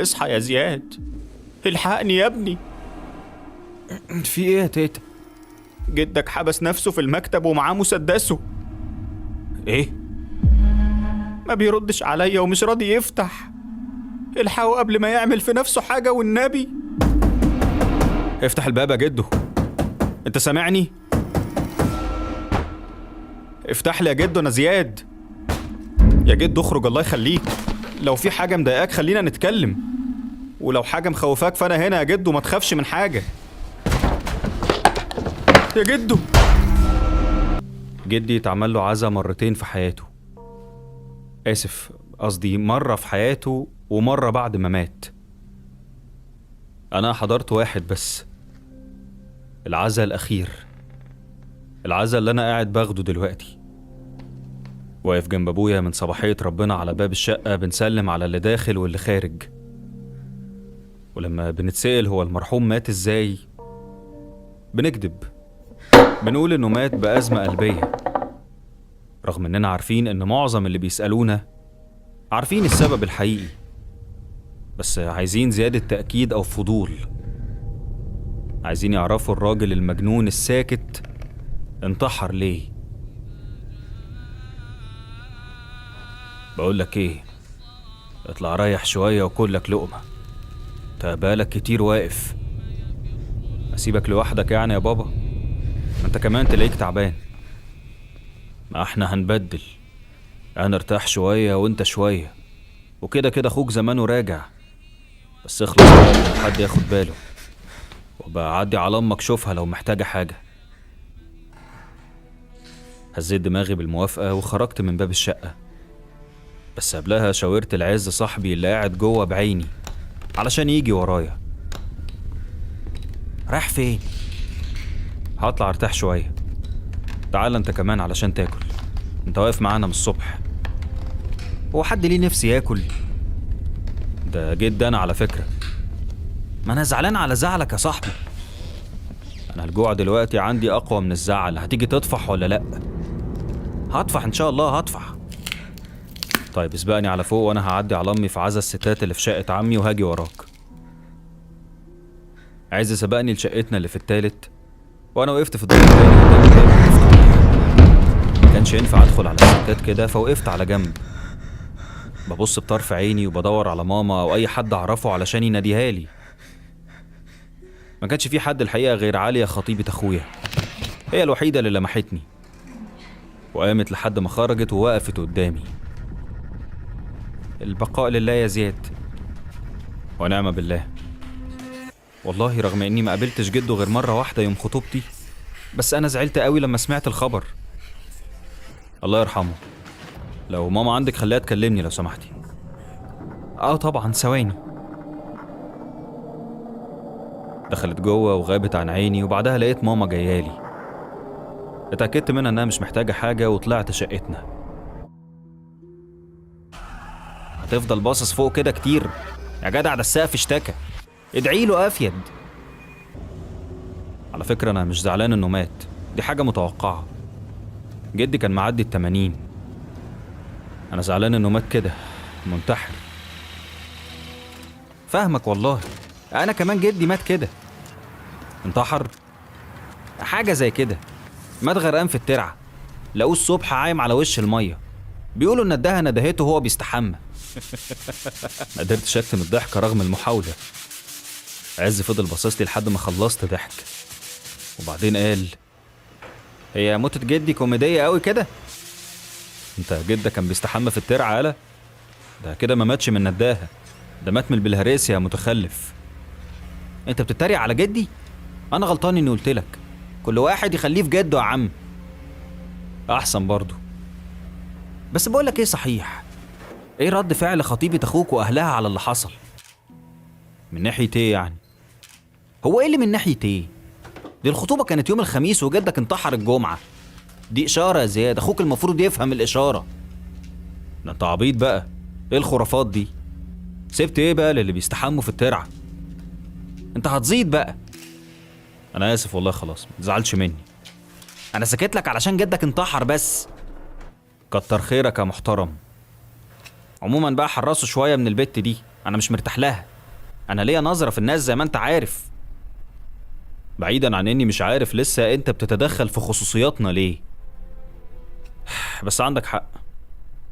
اصحى يا زياد، الحقني يا ابني. في ايه يا تيتا؟ جدك حبس نفسه في المكتب ومعاه مسدسه. ايه؟ ما بيردش عليا ومش راضي يفتح. الحقه قبل ما يعمل في نفسه حاجة والنبي. افتح الباب يا جدو، انت سامعني؟ افتح لي يا جدو، انا زياد. يا جدو اخرج الله يخليك، لو في حاجة مضايقاك خلينا نتكلم، ولو حاجة مخوفاك فانا هنا يا جدو، ما تخافش من حاجة يا جدو. جدي اتعمل له عزا مرتين في حياته. آسف، قصدي مرة في حياته ومرة بعد ما مات. أنا حضرت واحد بس، العزا الأخير، العزا اللي أنا قاعد باخده دلوقتي. واقف جنب أبويا من صباحية ربنا على باب الشقة، بنسلم على اللي داخل واللي خارج. ولما بنتسأل هو المرحوم مات إزاي، بنكذب، بنقول إنه مات بأزمة قلبية، رغم إننا عارفين إن معظم اللي بيسألونا عارفين السبب الحقيقي، بس عايزين زيادة تأكيد أو فضول. عايزين يعرفوا الراجل المجنون الساكت انتحر ليه. بقولك ايه، اطلع ريح شوية وكل لك لقمة، انت بقالك كتير واقف. اسيبك لوحدك يعني يا بابا؟ ما انت كمان تلاقيك تعبان. ما احنا هنبدل، انا ارتاح شوية وانت شوية، وكده كده اخوك زمانه راجع، بس اخلص قبل ما حد ياخد باله، وبقى عدي على امك شوفها لو محتاجة حاجة. هزيت دماغي بالموافقة وخرجت من باب الشقة، بس قبلها شاورت العز صاحبي اللي قاعد جوه بعيني علشان يجي ورايا. رايح فين؟ هطلع ارتاح شوية، تعال انت كمان علشان تاكل، انت واقف معانا من الصبح. هو حد ليه نفسي ياكل؟ ده جد انا على فكرة. ما انا زعلان على زعلك يا صاحبي. انا الجوع دلوقتي عندي اقوى من الزعل. هتيجي تطفح ولا لا؟ هطفح ان شاء الله، هطفح. طيب اسبقني على فوق وانا هعدي على امي في عزا الستات اللي في شقة عمي وهاجي وراك. عايز سبقني لشقتنا اللي في التالت، وانا وقفت في الدور التاني قدام الباب المفتوح. ما كانش ينفع ادخل على الستات كده، فوقفت على جنب ببص بطرف عيني وبدور على ماما او اي حد اعرفه علشان يناديها لي. ما كانش في حد الحقيقة غير عالية خطيبة اخويا، هي الوحيدة اللي لمحتني وقامت لحد ما خرجت ووقفت قدامي. البقاء لله يا زياد. ونعم بالله. والله رغم اني ما قابلتش جده غير مرة واحدة يوم خطوبتي، بس انا زعلت قوي لما سمعت الخبر. الله يرحمه. لو ماما عندك خليها تكلمني لو سمحتي. طبعا، ثواني. دخلت جوه وغابت عن عيني، وبعدها لقيت ماما جايالي. اتأكدت منها انها مش محتاجة حاجة وطلعت شقتنا. هتفضل باصص فوق كده كتير يا جدع؟ ده السقف اشتكى، ادعي له افيد. على فكرة انا مش زعلان انه مات، دي حاجة متوقعة. جدي كان معدي ال80. انا زعلان انه مات كده منتحر. فاهمك والله، انا كمان جدي مات كده، انتحر، حاجة زي كده. مات غرقان في الترعة، لقوه الصبح عايم على وش المية، بيقولوا ان نداها ندهته وهو بيستحمى. ما قدرتش اكتم الضحك رغم المحاولة. عز فضل باصصلي لحد ما خلصت ضحك، وبعدين قال: هي موتة جدي كوميدية قوي كده؟ انت جدك كان بيستحمى في الترعة؟ قال ده كده ما ماتش من نداها، ده مات من البلهارسيا يا متخلف. انت بتتريق على جدي؟ انا غلطان اني قلتلك كل واحد يخليه في جده يا عم. احسن برضو. بس بقولك ايه صحيح، ايه رد فعل خطيبة اخوك واهلها على اللي حصل؟ من ناحية ايه يعني؟ هو ايه اللي من ناحية ايه؟ دي الخطوبة كانت يوم الخميس وجدك انتحر الجمعة، دي اشارة يا زياد، اخوك المفروض يفهم الاشارة. ده انت عبيط بقى، ايه الخرافات دي؟ سبت ايه بقى للي بيستحموا في الترعة؟ انت هتزيد بقى. انا اسف والله، خلاص متزعلش مني، انا سكت لك علشان جدك انتحر بس. كتر خيرك يا محترم. عموما بقى حرصوا شوية من البت دي، انا مش مرتاح لها. انا ليا نظرة في الناس زي ما انت عارف. بعيدا عن اني مش عارف لسه انت بتتدخل في خصوصياتنا ليه. بس عندك حق،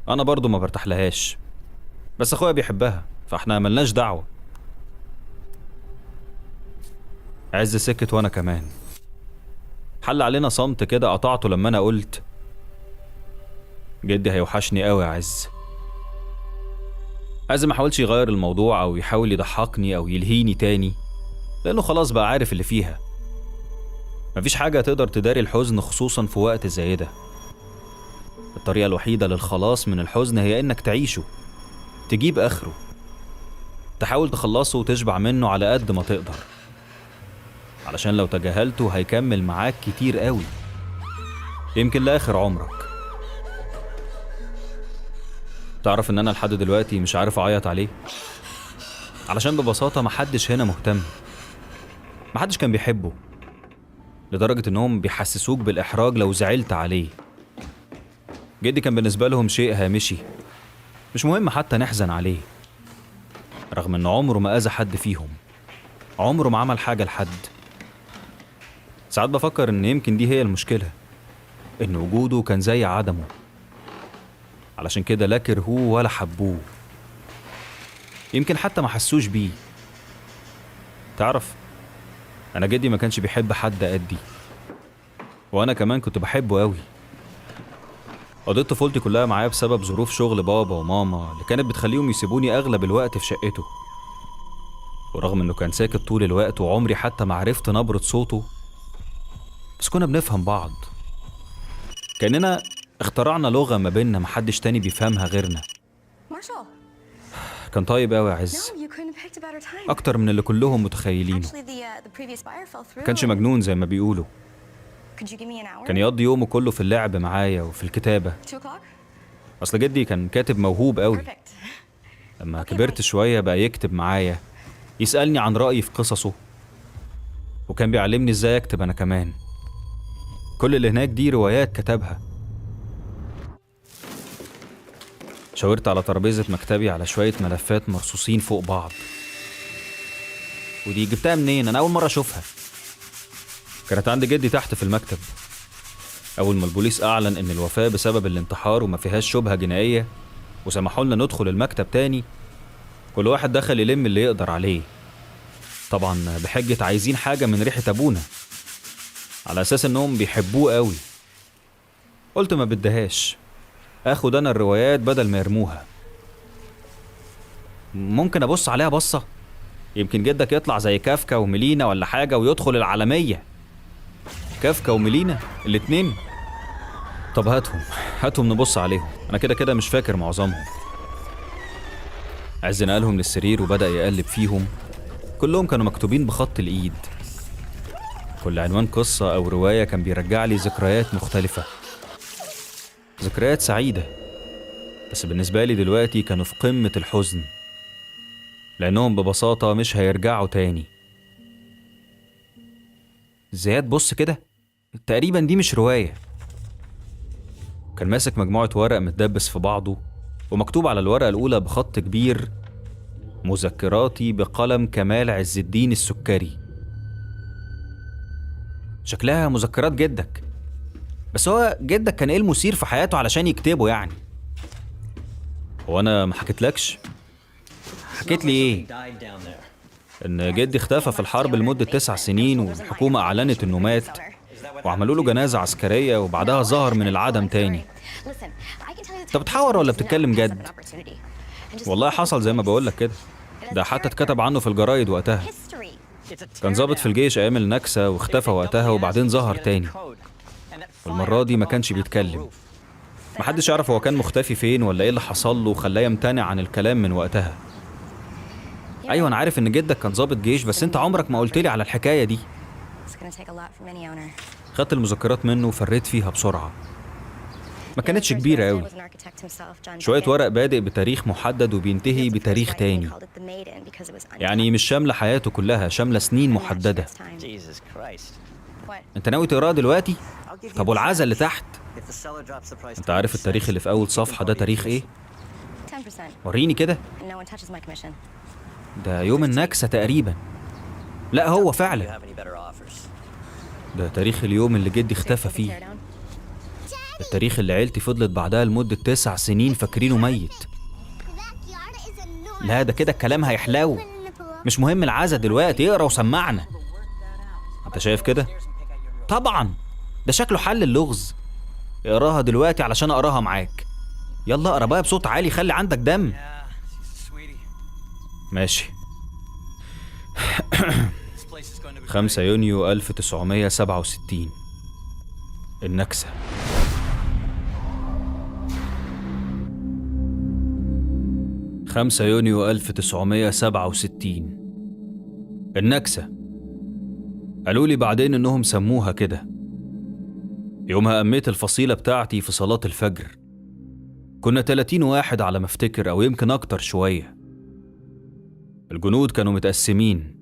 انا برضو ما برتاح لهاش، بس اخويا بيحبها فاحنا ملناش دعوة. عز سكت وانا كمان. حل علينا صمت كده قطعته لما انا قلت جدي هيوحشني قوي يا عز. عز ما حاولش يغير الموضوع او يحاول يضحكني او يلهيني تاني، لانه خلاص بقى عارف اللي فيها. مفيش حاجة تقدر تداري الحزن خصوصا في وقت زي ده. الطريقة الوحيدة للخلاص من الحزن هي انك تعيشه، تجيب اخره، تحاول تخلصه وتشبع منه على قد ما تقدر، علشان لو تجاهلته هيكمل معاك كتير قوي، يمكن لآخر عمرك. تعرف ان انا لحد دلوقتي مش عارف اعيط عليه، علشان ببساطة محدش هنا مهتم، محدش كان بيحبه، لدرجة انهم بيحسسوك بالاحراج لو زعلت عليه. جدي كان بالنسبة لهم شيء هامشي، مش مهم حتى نحزن عليه، رغم ان عمره ما اذى حد فيهم، عمره ما عمل حاجة لحد. ساعات بفكر ان يمكن دي هي المشكلة، ان وجوده كان زي عدمه، علشان كده لا كرهوه ولا حبوه، يمكن حتى ما حسوش بيه. تعرف، انا جدي ما كانش بيحب حد قدي، وانا كمان كنت بحبه قوي. قضيت طفولتي كلها معاه بسبب ظروف شغل بابا وماما اللي كانت بتخليهم يسيبوني اغلب الوقت في شقته. ورغم انه كان ساكت طول الوقت وعمري حتى ما عرفت نبرة صوته، بس كنا بنفهم بعض، كأننا اخترعنا لغة ما بيننا محدش تاني بيفهمها غيرنا. كان طيب قوي يا عز، اكتر من اللي كلهم متخيلينه. كانش مجنون زي ما بيقولوا، كان يقضي يومه كله في اللعب معايا وفي الكتابة. اصل جدي كان كاتب موهوب قوي. لما كبرت شوية بقى يكتب معايا، يسألني عن رأيي في قصصه، وكان بيعلمني ازاي اكتب انا كمان. كل اللي هناك دي روايات كتبها. شاورت على ترابيزة مكتبي على شوية ملفات مرصوصين فوق بعض. ودي جبتها منين؟ أنا أول مرة أشوفها. كانت عند جدي تحت في المكتب. أول ما البوليس أعلن إن الوفاة بسبب الانتحار وما فيهاش شبهة جنائية وسمحوا لنا ندخل المكتب تاني، كل واحد دخل يلم اللي يقدر عليه، طبعا بحجة عايزين حاجة من ريحة أبونا، على أساس إنهم بيحبوه قوي. قلت ما بدهاش، اخد انا الروايات بدل ما يرموها. ممكن ابص عليها بصة؟ يمكن جدك يطلع زي كافكا وميلينا ولا حاجة ويدخل العالمية. كافكا وميلينا الاتنين؟ طب هاتهم نبص عليهم، انا كده كده مش فاكر معظمهم. عز نقلهم للسرير وبدأ يقلب فيهم. كلهم كانوا مكتوبين بخط الايد، كل عنوان قصة او رواية كان بيرجع لي ذكريات مختلفة، ذكريات سعيدة، بس بالنسبة لي دلوقتي كانوا في قمة الحزن، لأنهم ببساطة مش هيرجعوا تاني. زياد بص كده، تقريبا دي مش رواية. كان ماسك مجموعة ورق متدبس في بعضه، ومكتوب على الورقة الأولى بخط كبير: مذكراتي بقلم كمال عز الدين السكري. شكلها مذكرات جدك، بس هو جدك كان ايه المثير في حياته علشان يكتبه يعني؟ هو انا ما حكيتلكش؟ حكيت لي ايه؟ ان جدي اختفى في الحرب لمدة 9 سنين، والحكومة اعلنت انه مات، وعملوا له جنازة عسكرية، وبعدها ظهر من العدم تاني. انت بتحور ولا بتتكلم جد؟ والله حصل زي ما بقولك كده، ده حتى اتكتب عنه في الجرايد وقتها. كان ضابط في الجيش ايام النكسة واختفى وقتها، وبعدين ظهر تاني، والمرة دي ما كانش بيتكلم. محدش يعرف هو كان مختفي فين ولا ايه اللي حصل له وخلاه يمتنع عن الكلام من وقتها. ايوه انا عارف ان جدك كان ضابط جيش، بس انت عمرك ما قلت لي على الحكاية دي. خدت المذكرات منه وفريت فيها بسرعة. ما كانتش كبيرة قوي، شوية ورق بادئ بتاريخ محدد وبينتهي بتاريخ تاني، يعني مش شاملة حياته كلها، شاملة سنين محددة. انت ناوي تقراه دلوقتي؟ طب والعزة اللي تحت؟ انت عارف التاريخ اللي في اول صفحة ده تاريخ ايه؟ وريني كده. ده يوم النكسة تقريبا. لا هو فعلا ده تاريخ اليوم اللي جدي اختفى فيه، التاريخ اللي عيلتي فضلت بعدها لمدة 9 سنين فاكرينه ميت. لا ده كده الكلام هيحلو، مش مهم العزا دلوقتي، اقرا وسمعنا. انت شايف كده؟ طبعا ده شكله حل اللغز. اقراها دلوقتي علشان اقراها معاك. يلا اقرا بقى بصوت عالي، خلي عندك دم. ماشي. 5 يونيو 1967 النكسة. خمسة يونيو 1967 النكسة. قالوا لي بعدين إنهم سموها كده. يومها أميت الفصيلة بتاعتي في صلاة الفجر. كنا 30 واحد على ما افتكر، أو يمكن أكتر شوية. الجنود كانوا متقسمين،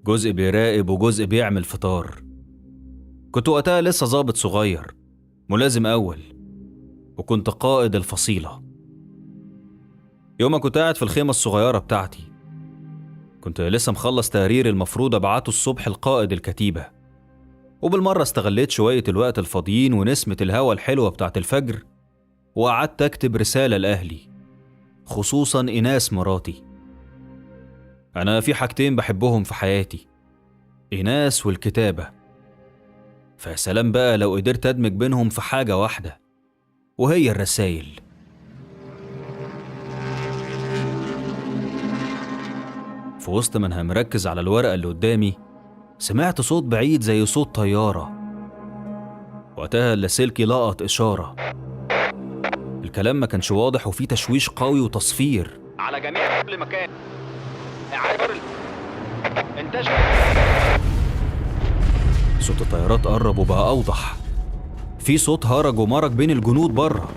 جزء بيراقب وجزء بيعمل فطار. كنت وقتها لسه ضابط صغير، ملازم أول، وكنت قائد الفصيلة. يومها كنت قاعد في الخيمة الصغيرة بتاعتي. كنت لسه مخلص تقرير المفروض أبعته الصبح لقائد الكتيبة، وبالمرة استغليت شوية الوقت الفاضيين ونسمة الهوا الحلوة بتاعت الفجر، وقعدت أكتب رسالة لأهلي، خصوصا إيناس مراتي. أنا في حاجتين بحبهم في حياتي، إيناس والكتابة، فسلام بقى لو قدرت أدمج بينهم في حاجة واحدة، وهي الرسايل. في وسط ما أنا مركز على الورقة اللي قدامي، سمعت صوت بعيد زي صوت طيارة. وقتها اللاسلكي لقط إشارة. الكلام ما كانش واضح، وفيه تشويش قوي وتصفير على جميع كل مكان. عبر انتشر. صوت الطيارات قرب وبقى أوضح. في صوت هرج ومرج بين الجنود بره.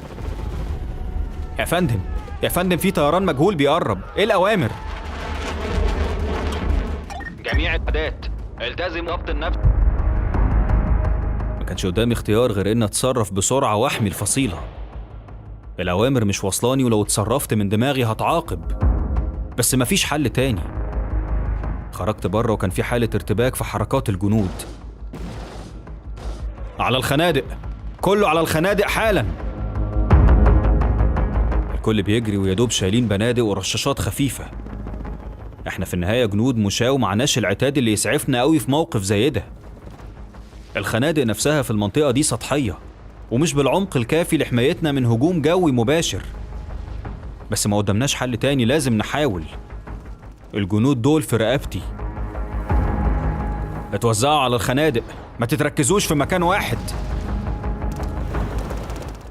يا فندم يا فندم، في طيران مجهول بيقرب، ايه الأوامر؟ جميع القادات التزم ضبط النفس. ما كانش قدامي اختيار غير إن أتصرف بسرعة وأحمي الفصيلة. الأوامر مش واصلاني، ولو اتصرفت من دماغي هتعاقب، بس مفيش حل تاني. خرجت بره وكان في حالة ارتباك في حركات الجنود. على الخنادق، كله على الخنادق حالا. الكل بيجري ويدوب شايلين بنادق ورشاشات خفيفة. احنا في النهاية جنود مشاة ومعناش العتاد اللي يسعفنا قوي في موقف زي ده. الخنادق نفسها في المنطقة دي سطحية، ومش بالعمق الكافي لحمايتنا من هجوم جوي مباشر. بس ما قدامناش حل تاني، لازم نحاول. الجنود دول في رقبتي. اتوزعوا على الخنادق، ما تتركزوش في مكان واحد.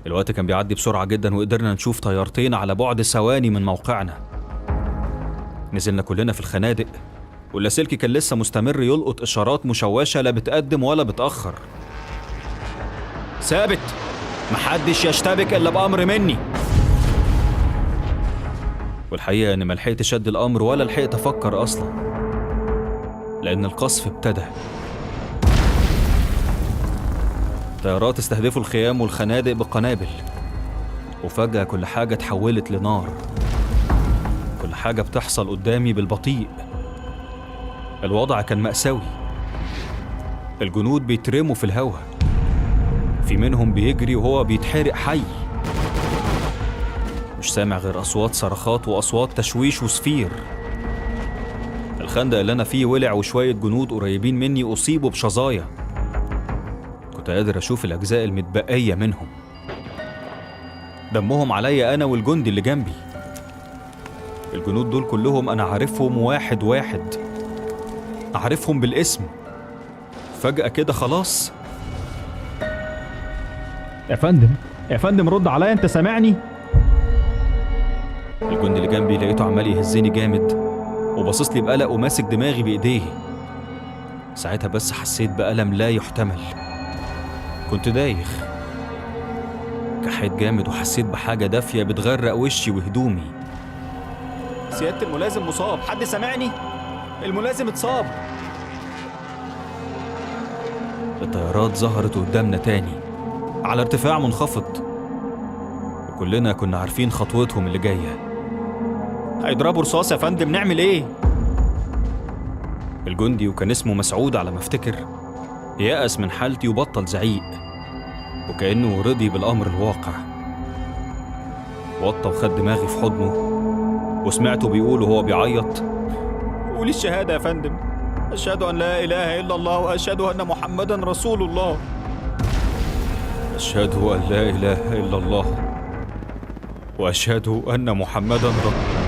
الوقت كان بيعدي بسرعة جدا، وقدرنا نشوف طيارتين على بعد ثواني من موقعنا. نزلنا كلنا في الخنادق، واللاسلكي كان لسه مستمر يلقط إشارات مشوشة، لا بتقدم ولا بتأخر. ثابت، محدش يشتبك إلا بأمر مني. والحقيقة إن ملحقتش أدي الأمر ولا لحقت أفكر أصلا، لأن القصف ابتدى. طيارات استهدفوا الخيام والخنادق بقنابل، وفجأة كل حاجة اتحولت لنار. كل حاجة بتحصل قدامي بالبطيء. الوضع كان مأساوي. الجنود بيترموا في الهواء، في منهم بيجري وهو بيتحرق حي. مش سامع غير أصوات صرخات وأصوات تشويش وصفير. الخندق اللي أنا فيه ولع، وشوية جنود قريبين مني أصيبوا بشظايا. كنت قادر أشوف الأجزاء المتبقية منهم، دمهم عليا أنا والجندي اللي جنبي. الجنود دول كلهم أنا عارفهم واحد واحد، أعرفهم بالاسم. فجأة كده خلاص. يا فندم رد عليا، انت سامعني؟ الجندي اللي جنبي لقيته عمال يهزني جامد، وباصص لي بقلق وماسك دماغي بإيديه. ساعتها بس حسيت بألم لا يحتمل. كنت دايخ، كحيت جامد، وحسيت بحاجة دافية بتغرق وشي وهدومي. سيادة الملازم مصاب، حد سامعني؟ الملازم اتصاب. الطيارات ظهرت قدامنا تاني على ارتفاع منخفض، وكلنا كنا عارفين خطوتهم اللي جاية. هيضربوا رصاص يا فندم، نعمل ايه؟ الجندي، وكان اسمه مسعود على ما افتكر، يأس من حالتي وبطل زعيق، وكأنه رضي بالأمر الواقع. وطى وخد دماغي في حضنه، وسمعته بيقول وهو بيعيط: قولي الشهادة يا فندم، أشهد أن لا إله إلا الله وأشهد أن محمدا رسول الله. أشهد أن لا إله إلا الله وأشهد أن محمدا رسول الله.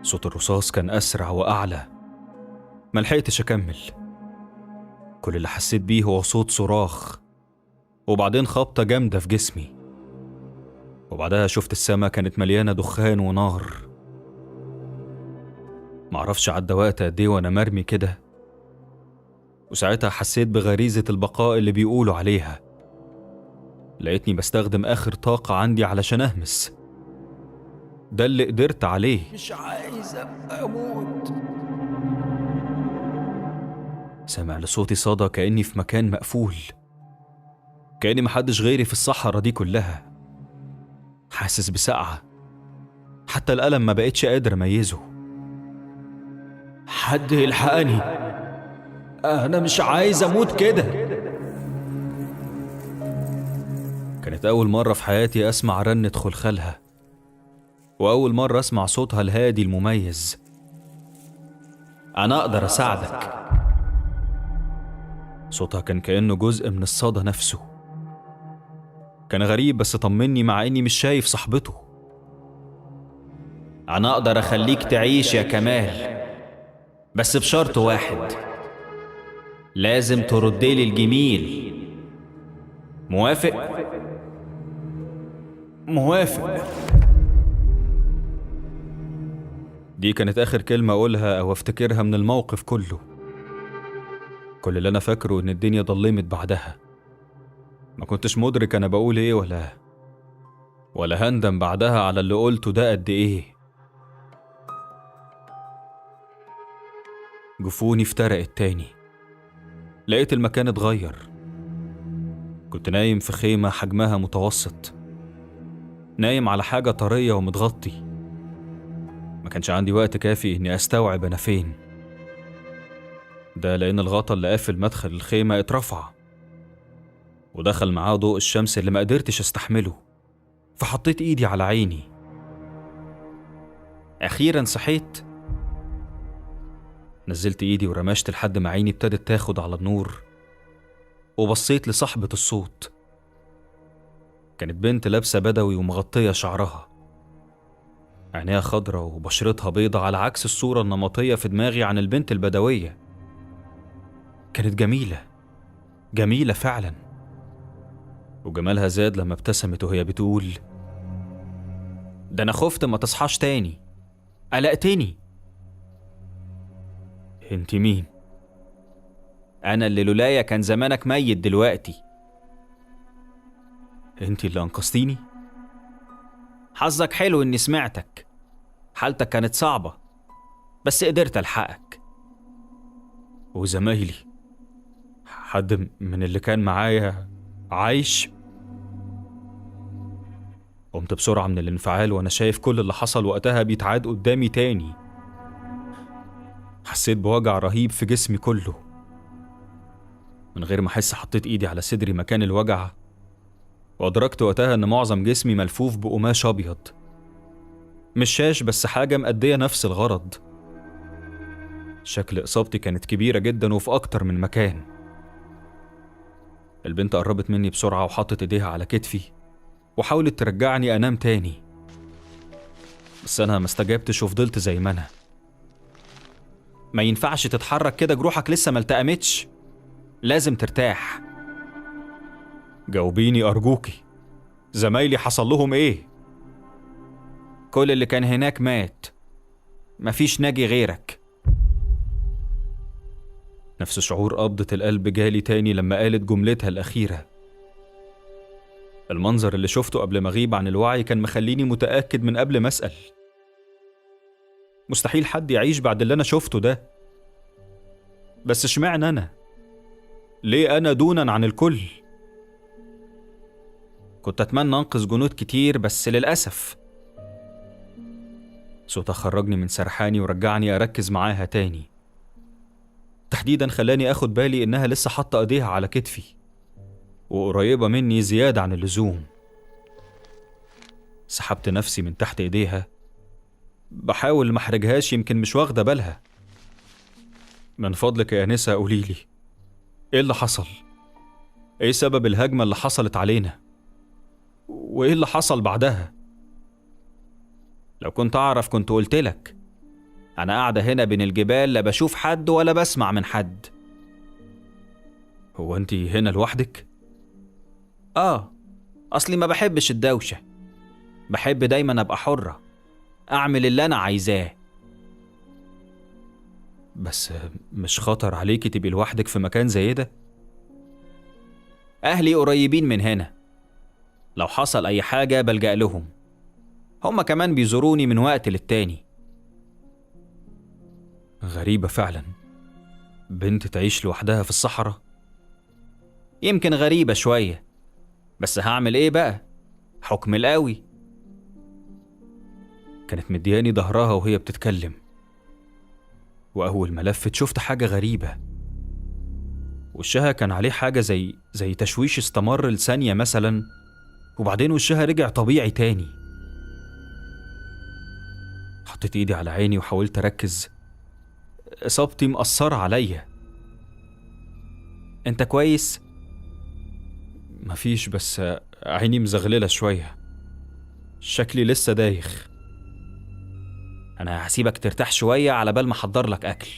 صوت الرصاص كان أسرع وأعلى، ملحقتش أكمل. كل اللي حسيت بيه هو صوت صراخ، وبعدين خبطة جامدة في جسمي، وبعدها شفت السما كانت مليانة دخان ونار. معرفش عدى وقت قد ايه وانا مرمي كده، وساعتها حسيت بغريزة البقاء اللي بيقولوا عليها. لقيتني بستخدم آخر طاقة عندي علشان أهمس، ده اللي قدرت عليه. مش عايز أبقى أموت. سامع لصوتي صدى كأني في مكان مقفول، كأني محدش غيري في الصحراء دي كلها. حاسس بسقعة، حتى الألم ما بقتش قادر أميزه. حد يلحقني، أنا مش عايز أموت كده. كانت أول مرة في حياتي أسمع رنة خلخالها، وأول مرة أسمع صوتها الهادي المميز: أنا أقدر أساعدك. صوتها كان كأنه جزء من الصدى نفسه. كان غريب بس طمني مع إني مش شايف صاحبته. أنا أقدر أخليك تعيش يا كمال، بس بشرط واحد: لازم تردلي الجميل. موافق؟ موافق. دي كانت آخر كلمة أقولها أو أفتكرها من الموقف كله. كل اللي أنا فاكره إن الدنيا ضلمت بعدها. ما كنتش مدرك أنا بقول إيه ولا هندم بعدها على اللي قلته ده قد إيه. جفوني افترقت تاني، لقيت المكان اتغير. كنت نايم في خيمة حجمها متوسط، نايم على حاجة طرية ومتغطي. ما كانش عندي وقت كافي إني أستوعب أنا فين، ده لأن الغطا اللي قافل مدخل الخيمة اترفع، ودخل معاه ضوء الشمس اللي ما قدرتش استحمله، فحطيت إيدي على عيني. أخيرا صحيت. نزلت إيدي ورمشت لحد ما عيني ابتدت تاخد على النور، وبصيت لصاحبة الصوت. كانت بنت لابسة بدوي ومغطية شعرها، عينيها خضرة وبشرتها بيضة على عكس الصورة النمطية في دماغي عن البنت البدوية. كانت جميلة، جميلة فعلا، وجمالها زاد لما ابتسمت وهي بتقول: ده أنا خفت ما تصحاش تاني، قلقتني. انت مين؟ أنا اللي لولايا كان زمانك ميت دلوقتي. انت اللي أنقذتيني؟ حظك حلو إني سمعتك، حالتك كانت صعبة بس قدرت ألحقك. وزمايلي، حد من اللي كان معايا عايش؟ قمت بسرعة من الانفعال وأنا شايف كل اللي حصل وقتها بيتعاد قدامي تاني. حسيت بوجع رهيب في جسمي كله. من غير ما أحس حطيت إيدي على صدري مكان الوجع، وأدركت وقتها إن معظم جسمي ملفوف بقماش أبيض، مش شاش بس حاجة مأدية نفس الغرض. شكل إصابتي كانت كبيرة جدا وفي أكتر من مكان. البنت قربت مني بسرعة وحطت إيديها على كتفي وحاولت ترجعني أنام تاني، بس أنا ما استجبتش وفضلت زي ما أنا. ما ينفعش تتحرك كده، جروحك لسه ما التأمتش، لازم ترتاح. جاوبيني أرجوكي، زمايلي حصل لهم إيه؟ كل اللي كان هناك مات، مفيش ناجي غيرك. نفس شعور قبضة القلب جالي تاني لما قالت جملتها الأخيرة. المنظر اللي شفته قبل ما أغيب عن الوعي كان مخليني متأكد من قبل ما أسأل. مستحيل حد يعيش بعد اللي أنا شفته ده، بس اشمعنى أنا؟ ليه أنا دونا عن الكل؟ كنت أتمنى أنقذ جنود كتير بس للأسف. صوتها خرجني من سرحاني ورجعني أركز معاها تاني. تحديدا خلاني أخد بالي إنها لسه حاطة إيديها على كتفي وقريبة مني زيادة عن اللزوم. سحبت نفسي من تحت إيديها بحاول ما احرجهاش، يمكن مش واخدة بالها. من فضلك يا أنسة قوليلي إيه اللي حصل؟ إيه سبب الهجمة اللي حصلت علينا؟ وإيه اللي حصل بعدها؟ لو كنت أعرف كنت قلتلك. أنا قاعدة هنا بين الجبال، لا بشوف حد ولا بسمع من حد. هو أنتي هنا لوحدك؟ أصلي ما بحبش الدوشة، بحب دايما أبقى حرة أعمل اللي أنا عايزاه. بس مش خطر عليكي تبقي لوحدك في مكان زي ده؟ أهلي قريبين من هنا، لو حصل أي حاجة بلجأ لهم، هما كمان بيزوروني من وقت للتاني. غريبة فعلا، بنت تعيش لوحدها في الصحراء. يمكن غريبة شوية، بس هعمل ايه بقى؟ حكم القوي. كانت مدياني ظهرها وهي بتتكلم، وأول ما لفت شفت حاجة غريبة. وشها كان عليه حاجة زي تشويش استمر لثانية مثلا، وبعدين وشها رجع طبيعي تاني. حطيت ايدي على عيني وحاولت أركز، إصابتي مأثرة عليا. انت كويس؟ مفيش، بس عيني مزغللة شوية، شكلي لسه دايخ. أنا هسيبك ترتاح شوية على بال ما أحضر لك أكل.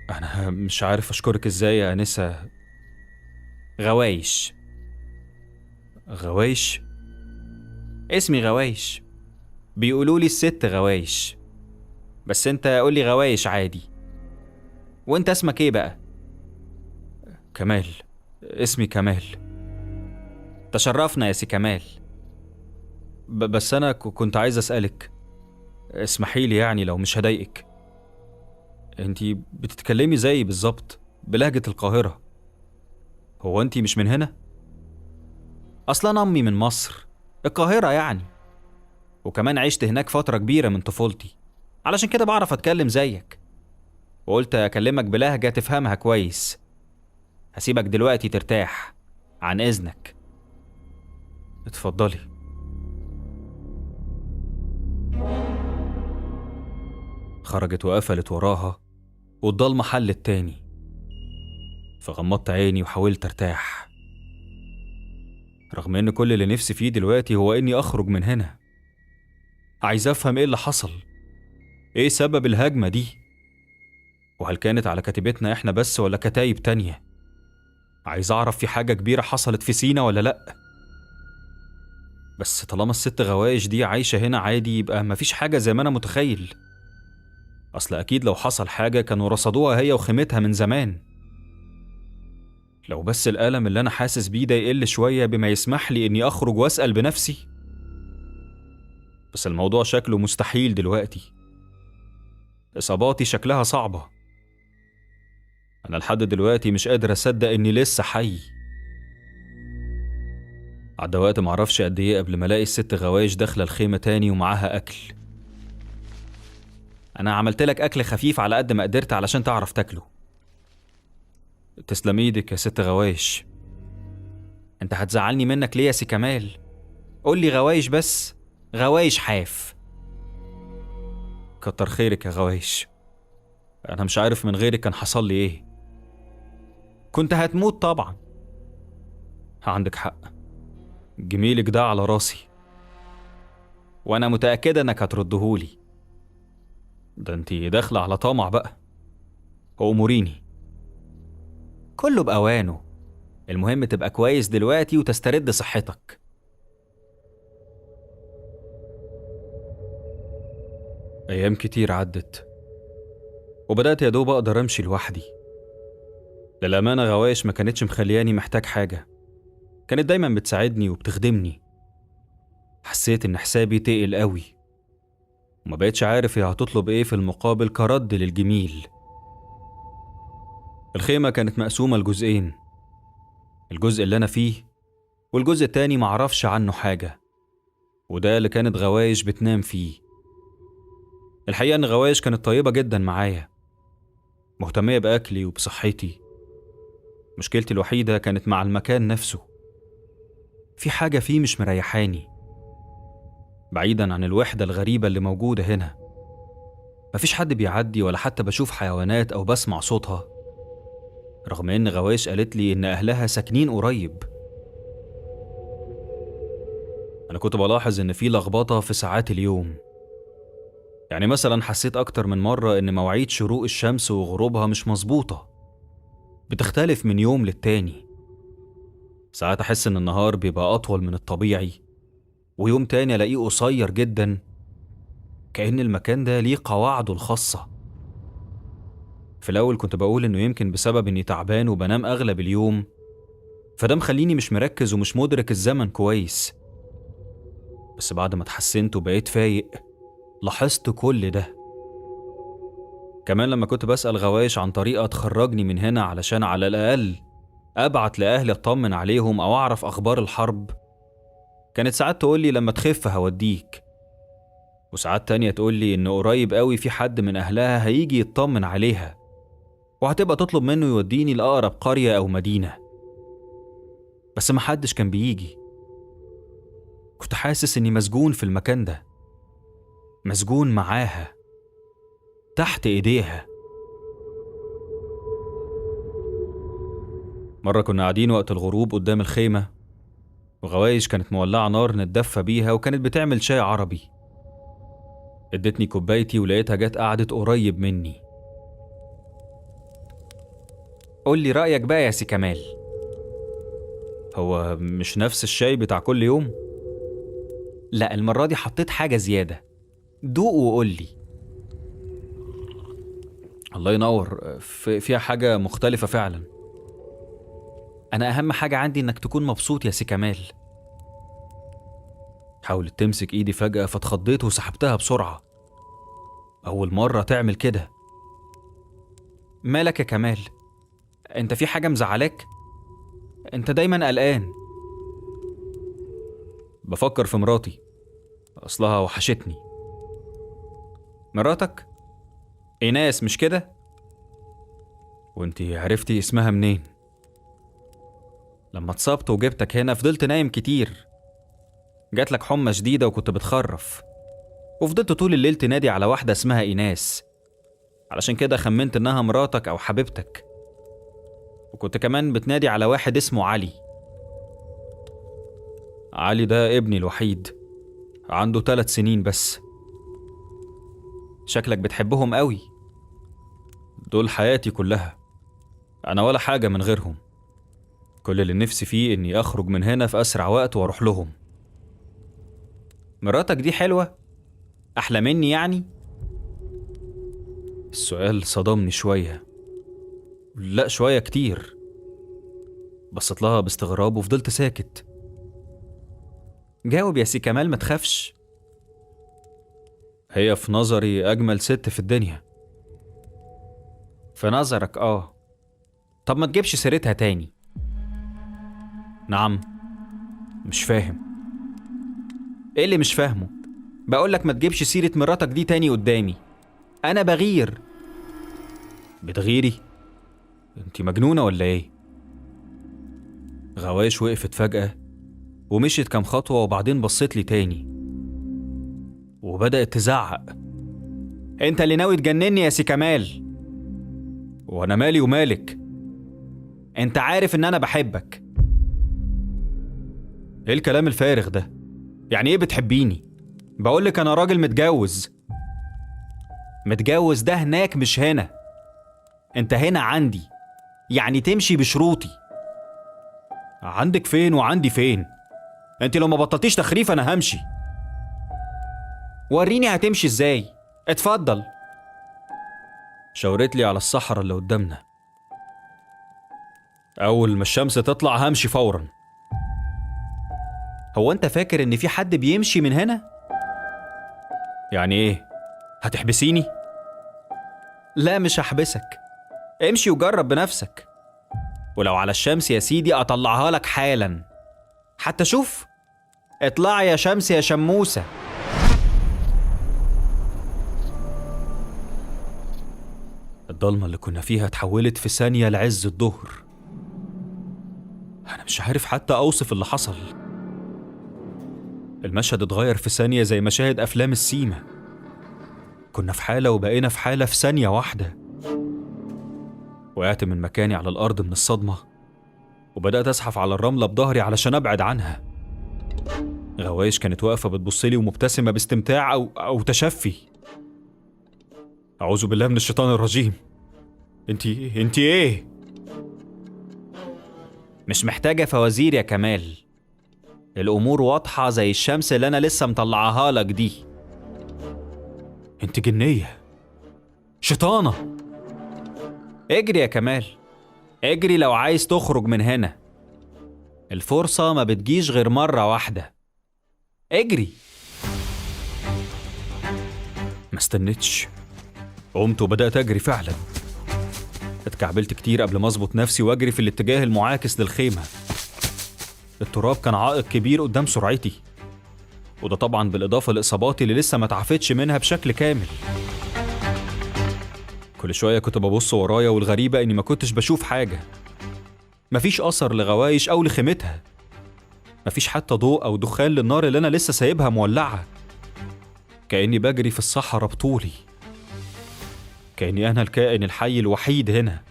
أنا مش عارف أشكرك إزاي يا أنسة. غوايش. غوايش؟ اسمي غوايش، بيقولولي الست غوايش، بس أنت قولي غوايش عادي. وأنت اسمك إيه بقى؟ كمال، اسمي كمال. تشرفنا يا سي كمال. بس أنا كنت عايز أسألك، اسمحيلي يعني لو مش هضايقك. انتي بتتكلمي زي بالظبط بلهجة القاهرة، هو انتي مش من هنا؟ اصلا امي من مصر، القاهرة يعني، وكمان عشت هناك فترة كبيرة من طفولتي، علشان كده بعرف اتكلم زيك، وقلت اكلمك بلهجة تفهمها كويس. هسيبك دلوقتي ترتاح، عن اذنك. اتفضلي. خرجت وقفلت وراها والضلمة حلت تاني، فغمضت عيني وحاولت ارتاح، رغم ان كل اللي نفسي فيه دلوقتي هو اني اخرج من هنا. عايز افهم ايه اللي حصل، ايه سبب الهجمة دي، وهل كانت على كتيبتنا احنا بس ولا كتايب تانية. عايز اعرف في حاجة كبيرة حصلت في سينا ولا لأ. بس طالما الست غوايش دي عايشة هنا عادي يبقى مفيش حاجة زي ما انا متخيل. اصل اكيد لو حصل حاجة كانوا رصدوها هي وخيمتها من زمان. لو بس الألم اللي أنا حاسس بيه ده يقل شوية بما يسمح لي إني أخرج وأسأل بنفسي. بس الموضوع شكله مستحيل دلوقتي، إصاباتي شكلها صعبة. أنا لحد دلوقتي مش قادر أصدق إني لسه حي. عدى وقت معرفش قد إيه قبل ما ألاقي الست غوايش داخلة الخيمة تاني ومعاها أكل. أنا عملت لك أكل خفيف على قد ما قدرت علشان تعرف تاكله. تسلم إيدك يا ست غوايش. أنت هتزعلني منك ليه يا سي كمال؟ قولي غوايش بس، غوايش حاف. كتر خيرك يا غوايش، أنا مش عارف من غيرك كان حصل لي إيه. كنت هتموت طبعا. عندك حق، جميلك ده على راسي، وأنا متأكدة إنك هتردهولي. ده انتي داخلة على طمع بقى. أموريني. كله بأوانه، المهم تبقى كويس دلوقتي وتسترد صحتك. أيام كتير عدت وبدأت يا دوب أقدر أمشي لوحدي. للأمانة غوايش ما كانتش مخلياني محتاج حاجة، كانت دايما بتساعدني وبتخدمني. حسيت إن حسابي تقل قوي وما بقتش عارف هي هتطلب إيه في المقابل كرد للجميل. الخيمة كانت مقسومة لجزئين، الجزء اللي أنا فيه والجزء التاني معرفش عنه حاجة، وده اللي كانت غوايش بتنام فيه. الحقيقة إن غوايش كانت طيبة جدا معايا، مهتمية بأكلي وبصحتي. مشكلتي الوحيدة كانت مع المكان نفسه، في حاجة فيه مش مريحاني. بعيدا عن الوحدة الغريبة اللي موجودة هنا، مفيش حد بيعدي ولا حتى بشوف حيوانات أو بسمع صوتها، رغم إن غوايش قالت لي إن أهلها ساكنين قريب. أنا كنت بلاحظ إن في لخبطة في ساعات اليوم. يعني مثلا حسيت أكتر من مرة إن مواعيد شروق الشمس وغروبها مش مظبوطة، بتختلف من يوم للتاني. ساعات أحس إن النهار بيبقى أطول من الطبيعي، ويوم تاني ألاقيه قصير جدا، كأن المكان ده ليه قواعده الخاصة. في الأول كنت بقول إنه يمكن بسبب إني تعبان وبنام أغلب اليوم، فده مخليني مش مركز ومش مدرك الزمن كويس. بس بعد ما اتحسنت وبقيت فايق، لاحظت كل ده. كمان لما كنت بسأل غوايش عن طريقة تخرجني من هنا علشان على الأقل أبعت لأهلي أطمن عليهم أو أعرف أخبار الحرب، كانت ساعات تقولي لما تخف هوديك، وساعات تانية تقولي إن قريب قوي في حد من أهلها هيجي يطمن عليها، وهتبقى تطلب منه يوديني لأقرب قرية أو مدينة. بس محدش كان بيجي. كنت حاسس إني مسجون في المكان ده، مسجون معاها، تحت إيديها. مرة كنا قاعدين وقت الغروب قدام الخيمة، وغوايش كانت مولعة نار نتدفى بيها، وكانت بتعمل شاي عربي. ادتني كوبايتي ولقيتها جت قعدت قريب مني. قول لي رأيك بقى يا سي كمال. هو مش نفس الشاي بتاع كل يوم؟ لا، المرة دي حطيت حاجة زيادة، دوق وقول لي. الله ينور، فيها حاجة مختلفة فعلا. أنا أهم حاجة عندي إنك تكون مبسوط يا سي كمال. حاولت تمسك إيدي فجأة، فاتخضيت وسحبتها بسرعة. أول مرة تعمل كده. مالك يا كمال؟ أنت في حاجة مزعلاك؟ أنت دايما قلقان. بفكر في مراتي، أصلها وحشتني. مراتك؟ إيناس مش كده؟ وانتي عرفتي اسمها منين؟ لما اتصبت وجبتك هنا فضلت نايم كتير، جاتلك حمى شديدة وكنت بتخرف، وفضلت طول الليل تنادي على واحدة اسمها إيناس، علشان كده خمنت إنها مراتك أو حبيبتك. وكنت كمان بتنادي على واحد اسمه علي. علي ده ابني الوحيد، عنده 3 سنين بس. شكلك بتحبهم قوي. دول حياتي كلها، أنا ولا حاجة من غيرهم. كل اللي نفسي فيه إني أخرج من هنا في أسرع وقت وأروح لهم. مراتك دي حلوة؟ أحلى مني يعني؟ السؤال صدمني شوية، لا شوية كتير. بصيت لها باستغراب وفضلت ساكت. جاوب يا سي كمال، ما تخافش. هي في نظري أجمل ست في الدنيا. في نظرك آه. طب ما تجيبش سيرتها تاني. نعم؟ مش فاهم. ايه اللي مش فاهمه؟ بقولك ما تجيبش سيرة مراتك دي تاني قدامي، أنا بغير. بتغيري؟ انتي مجنونة ولا ايه؟ غوايش وقفت فجأة ومشيت كام خطوة، وبعدين بصيت لي تاني وبدأت تزعق. انت اللي ناوي تجنني يا سي كمال. وانا مالي ومالك؟ انت عارف ان انا بحبك. ايه الكلام الفارغ ده؟ يعني ايه بتحبيني؟ بقولك انا راجل متجوز. متجوز ده هناك مش هنا، انت هنا عندي، يعني تمشي بشروطي. عندك فين وعندي فين؟ انت لو ما بطلتيش تخريف انا همشي. وريني هتمشي ازاي، اتفضل. شاورت لي على الصحراء اللي قدامنا. اول ما الشمس تطلع همشي فورا. هو انت فاكر ان في حد بيمشي من هنا؟ يعني ايه؟ هتحبسيني؟ لا مش هحبسك، امشي وجرب بنفسك. ولو على الشمس يا سيدي اطلعها لك حالا، حتى شوف، اطلعي يا شمس يا شموسة. الضلمة اللي كنا فيها اتحولت في ثانية لعز الظهر. أنا مش عارف حتى أوصف اللي حصل. المشهد اتغير في ثانية زي مشاهد أفلام السيما. كنا في حالة وبقينا في حالة في ثانية واحدة. وقعت من مكاني على الأرض من الصدمة، وبدأت أزحف على الرملة بظهري علشان أبعد عنها. غوايش كانت واقفة بتبصلي ومبتسمة باستمتاع أو تشفي. أعوذ بالله من الشيطان الرجيم. انتي إيه؟ مش محتاجة فوازير يا كمال، الأمور واضحة زي الشمس اللي أنا لسه مطلعها لك دي. انت جنية، شيطانة. اجري يا كمال، اجري لو عايز تخرج من هنا. الفرصة ما بتجيش غير مرة واحدة. اجري. ما استنتش، قمت وبدأت أجري فعلا. اتكعبلت كتير قبل ما أظبط نفسي وأجري في الاتجاه المعاكس للخيمة. التراب كان عائق كبير قدام سرعتي، وده طبعا بالإضافة لإصاباتي اللي لسه ما تعافتش منها بشكل كامل. كل شوية كنت ببص ورايا، والغريبة إني ما كنتش بشوف حاجة. مفيش أثر لغوايش أو لخيمتها، مفيش حتى ضوء أو دخان للنار اللي أنا لسه سايبها مولعة. كأني بجري في الصحراء بطولي، كأني أنا الكائن الحي الوحيد هنا.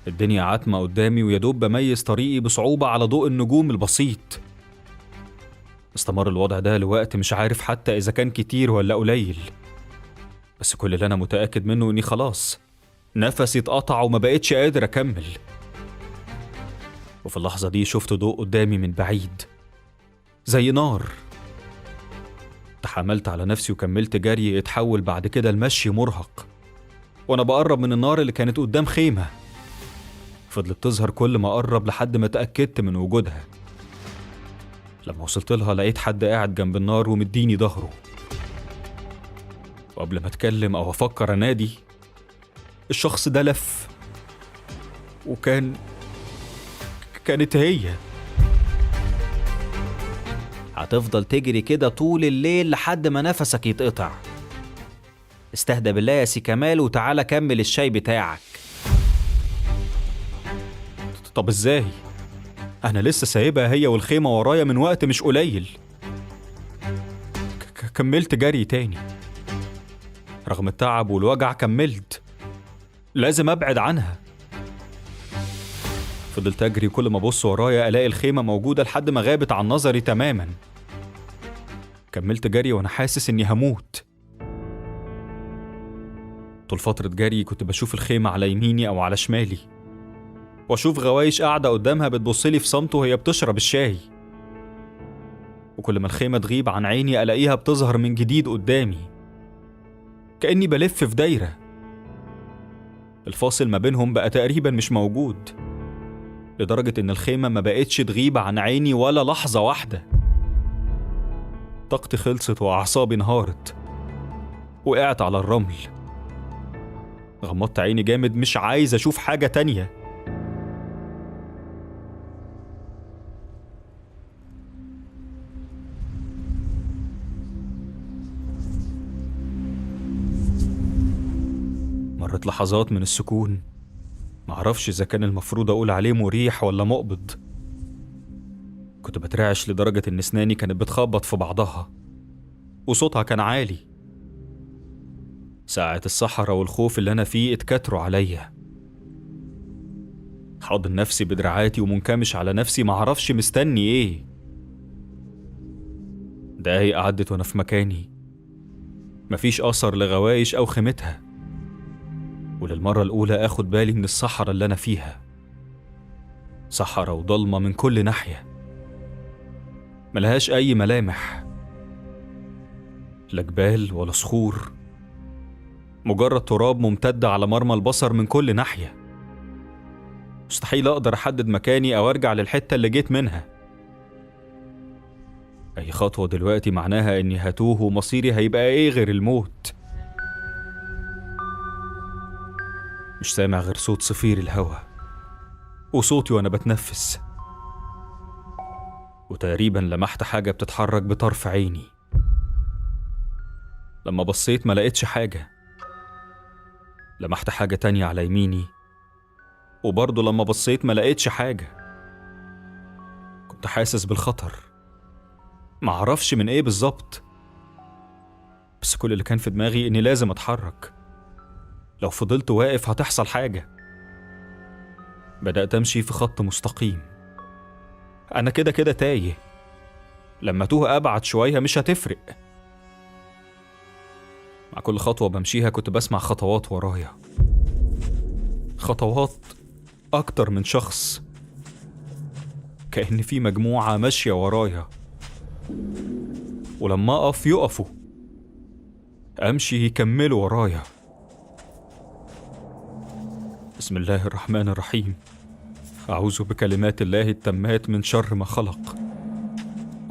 الدنيا عتمة قدامي، ويدوب بميز طريقي بصعوبة على ضوء النجوم البسيط. استمر الوضع ده لوقت مش عارف حتى إذا كان كتير ولا قليل، بس كل اللي أنا متأكد منه إني خلاص نفسي اتقطع وما بقتش قادر أكمل. وفي اللحظة دي شفت ضوء قدامي من بعيد زي نار. تحملت على نفسي وكملت جري، اتحول بعد كده المشي مرهق وأنا بقرب من النار اللي كانت قدام خيمة. فضلت تظهر كل ما أقرب لحد ما تأكدت من وجودها. لما وصلت لها لقيت حد قاعد جنب النار ومديني ظهره، وقبل ما أتكلم أو أفكر أنادي، الشخص ده لف كانت هي. هتفضل تجري كده طول الليل لحد ما نفسك يتقطع. استهدى بالله يا سي كمال وتعالى كمل الشاي بتاعك. طب إزاي؟ أنا لسه سايبها هي والخيمة ورايا من وقت مش قليل. كملت جري تاني رغم التعب والوجع. كملت، لازم أبعد عنها. فضلت أجري، كل ما أبص ورايا ألاقي الخيمة موجودة لحد ما غابت عن نظري تماما. كملت جري وأنا حاسس إني هموت. طول فترة جري كنت بشوف الخيمة على يميني أو على شمالي، وأشوف غوايش قاعدة قدامها بتبصلي في صمت وهي بتشرب الشاي. وكل ما الخيمة تغيب عن عيني ألاقيها بتظهر من جديد قدامي، كأني بلف في دايرة. الفاصل ما بينهم بقى تقريبا مش موجود، لدرجة إن الخيمة ما بقتش تغيب عن عيني ولا لحظة واحدة. طاقتي خلصت وأعصابي انهارت. وقعت على الرمل، غمضت عيني جامد، مش عايز أشوف حاجة تانية. مرت لحظات من السكون، معرفش إذا كان المفروض أقول عليه مريح ولا مقبض. كنت بترعش لدرجة إن أسناني كانت بتخبط في بعضها، وصوتها كان عالي. ساعة الصحراء والخوف اللي أنا فيه اتكتروا عليا. حاضن نفسي بدراعاتي ومنكمش على نفسي، معرفش مستني إيه. دقايق عدت وأنا في مكاني، مفيش أثر لغوايش أو خيمتها. وللمرة الأولى آخد بالي من الصحراء اللي أنا فيها. صحراء وضلمة من كل ناحية، ملهاش أي ملامح، لا جبال ولا صخور، مجرد تراب ممتد على مرمى البصر من كل ناحية. مستحيل أقدر أحدد مكاني أو أرجع للحتة اللي جيت منها. أي خطوة دلوقتي معناها إني هتوه، ومصيري هيبقى إيه غير الموت. مش سامع غير صوت صفير الهوا وصوتي وأنا بتنفس. وتقريبا لمحت حاجة بتتحرك بطرف عيني. لما بصيت ما لقيتش حاجة. لمحت حاجة تانية على يميني، وبرضه لما بصيت ما لقيتش حاجة. كنت حاسس بالخطر، معرفش من ايه بالظبط، بس كل اللي كان في دماغي اني لازم اتحرك. لو فضلت واقف هتحصل حاجة. بدأت امشي في خط مستقيم. انا كده كده تايه، لما توه ابعد شوية مش هتفرق. مع كل خطوة بمشيها كنت بسمع خطوات ورايا، خطوات أكتر من شخص، كأن في مجموعة ماشية ورايا، ولما أقف يقفوا، أمشي يكملوا ورايا. بسم الله الرحمن الرحيم. أعوذ بكلمات الله التامات من شر ما خلق.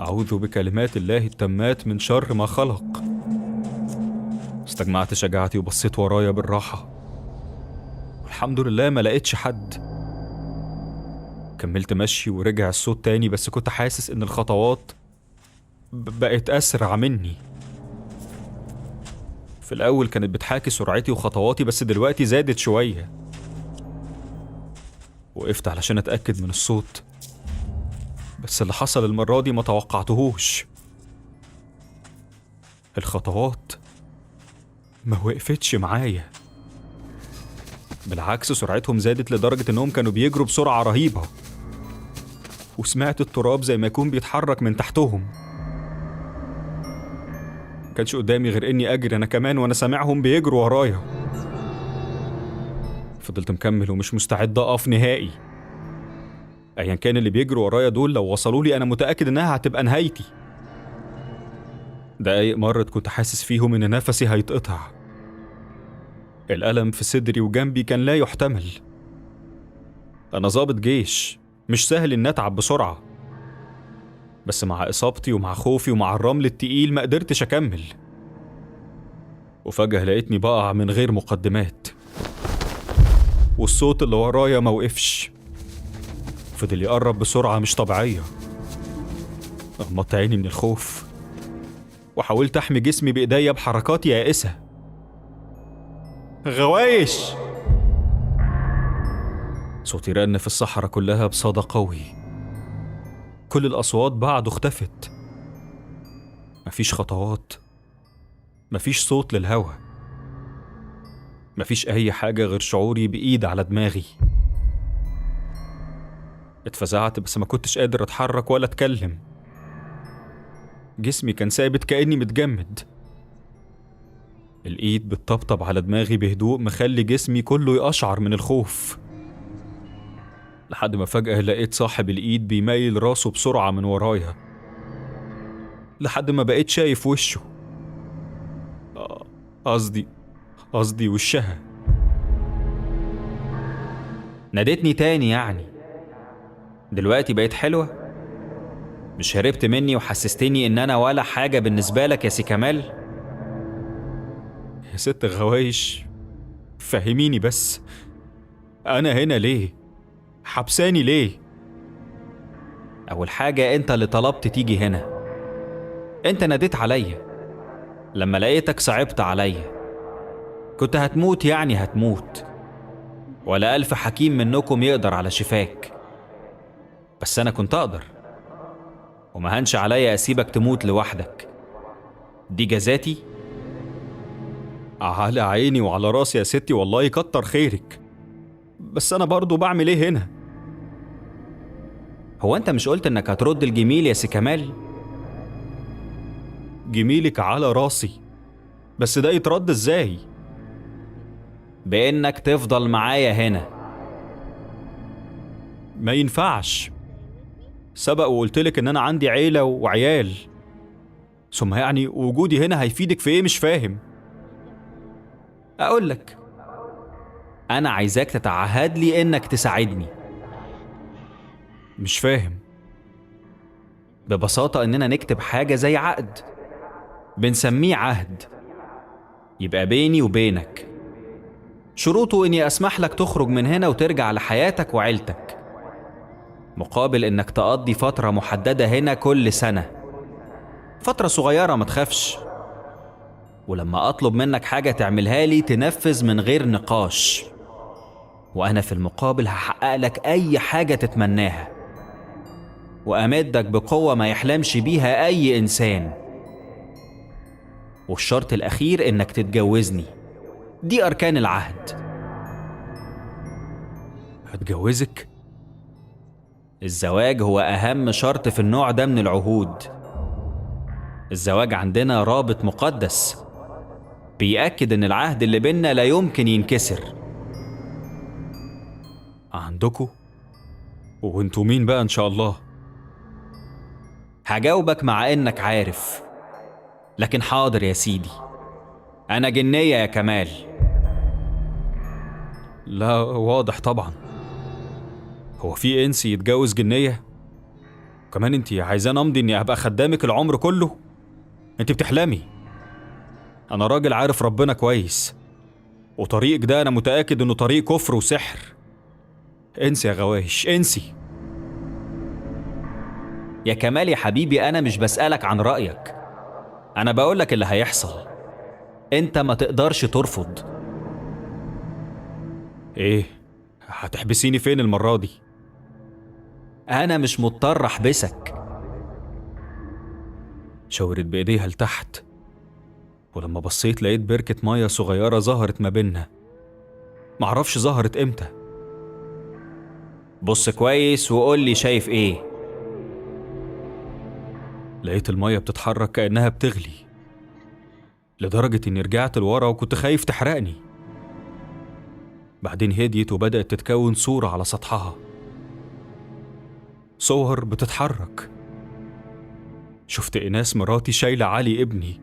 أعوذ بكلمات الله التامات من شر ما خلق. استجمعت شجاعتي وبصيت ورايا بالراحة، والحمد لله ما لقيتش حد. كملت مشي ورجع الصوت تاني، بس كنت حاسس إن الخطوات بقت أسرع مني. في الأول كانت بتحاكي سرعتي وخطواتي، بس دلوقتي زادت شوية. وقفت علشان أتأكد من الصوت، بس اللي حصل المرة دي ما توقعتهوش. الخطوات ما وقفتش معايا، بالعكس سرعتهم زادت لدرجة إنهم كانوا بيجروا بسرعة رهيبة، وسمعت التراب زي ما يكون بيتحرك من تحتهم. كانش قدامي غير إني أجري أنا كمان وأنا سامعهم بيجروا ورايا. فضلت مكمل ومش مستعد أقف نهائي. أيا كان اللي بيجروا ورايا دول لو وصلوا لي أنا متأكد إنها هتبقى نهايتي. دقايق مرت كنت حاسس فيهم إن نفسي هيتقطع. الألم في صدري وجنبي كان لا يحتمل. أنا ضابط جيش، مش سهل إن أتعب بسرعة، بس مع إصابتي ومع خوفي ومع الرمل التقيل ما قدرتش أكمل. وفجأة لقيتني بقع من غير مقدمات، والصوت اللي ورايا ما وقفش، فضل يقرب بسرعة مش طبيعية. غمضت عيني من الخوف وحاولت أحمي جسمي بإيديا بحركات يائسة. غوايش! صوتي رن في الصحراء كلها بصدى قوي. كل الأصوات بعد اختفت. مفيش خطوات، مفيش صوت للهوا، مفيش أي حاجة غير شعوري بإيد على دماغي. اتفزعت بس ما كنتش قادر أتحرك ولا أتكلم. جسمي كان ثابت كأني متجمد. الإيد بتطبطب على دماغي بهدوء مخلي جسمي كله يقشعر من الخوف، لحد ما فجأة لقيت صاحب الإيد بيميل راسه بسرعة من ورايا، لحد ما بقيت شايف وشه. قصدي وشها. نادتني تاني يعني؟ دلوقتي بقيت حلوة؟ مش هربت مني وحسستني إن أنا ولا حاجة بالنسبة لك يا سي كمال؟ يا ست غوايش فهميني بس، أنا هنا ليه؟ حبساني ليه؟ أول حاجة أنت اللي طلبت تيجي هنا. أنت ناديت عليا، لما لقيتك صعبت عليا. كنت هتموت يعني هتموت، ولا ألف حكيم منكم يقدر على شفاك، بس أنا كنت أقدر، وما هنش عليا أسيبك تموت لوحدك. دي جزاتي؟ على عيني وعلى راسي يا ستي، والله كتر خيرك، بس أنا برضو بعمل إيه هنا؟ هو أنت مش قلت إنك هترد الجميل يا سي كمال؟ جميلك على راسي، بس ده يترد إزاي؟ بإنك تفضل معايا هنا. ما ينفعش، سبق وقلتلك إن أنا عندي عيلة وعيال، ثم يعني وجودي هنا هيفيدك في إيه؟ مش فاهم. أقولك، أنا عايزاك تتعهد لي إنك تساعدني. مش فاهم. ببساطة إننا نكتب حاجة زي عقد، بنسميه عهد، يبقى بيني وبينك. شروطه إني أسمح لك تخرج من هنا وترجع لحياتك وعيلتك، مقابل إنك تقضي فترة محددة هنا كل سنة، فترة صغيرة ما تخافش. ولما أطلب منك حاجة تعملها لي تنفذ من غير نقاش، وأنا في المقابل هحقق لك أي حاجة تتمناها، وأمدك بقوة ما يحلمش بيها أي إنسان. والشرط الأخير إنك تتجوزني، دي أركان العهد. هتجوزك؟ الزواج هو أهم شرط في النوع ده من العهود. الزواج عندنا رابط مقدس بيأكد إن العهد اللي بينا لا يمكن ينكسر. عندكوا؟ وانتوا مين بقى إن شاء الله؟ هجاوبك مع إنك عارف، لكن حاضر يا سيدي، أنا جنية يا كمال. لا واضح طبعا. هو في إنسي يتجوز جنية؟ كمان انتي عايزان أمضي إني أبقى خدامك العمر كله؟ انتي بتحلمي. أنا راجل عارف ربنا كويس، وطريقك ده أنا متأكد إنه طريق كفر وسحر. انسي يا غوايش، انسي. يا كمال يا حبيبي، أنا مش بسألك عن رأيك، أنا بقولك اللي هيحصل. أنت ما تقدرش ترفض. إيه؟ هتحبسيني فين المرة دي؟ أنا مش مضطر أحبسك. شاورت بإيديها لتحت، ولما بصيت لقيت بركة مية صغيرة ظهرت ما بينا. معرفش ظهرت إمتى. بص كويس وقول لي شايف إيه. لقيت المية بتتحرك كأنها بتغلي، لدرجة إني رجعت لورا وكنت خايف تحرقني. بعدين هديت وبدأت تتكون صورة على سطحها، صور بتتحرك. شفت إيناس مراتي شايلة علي ابني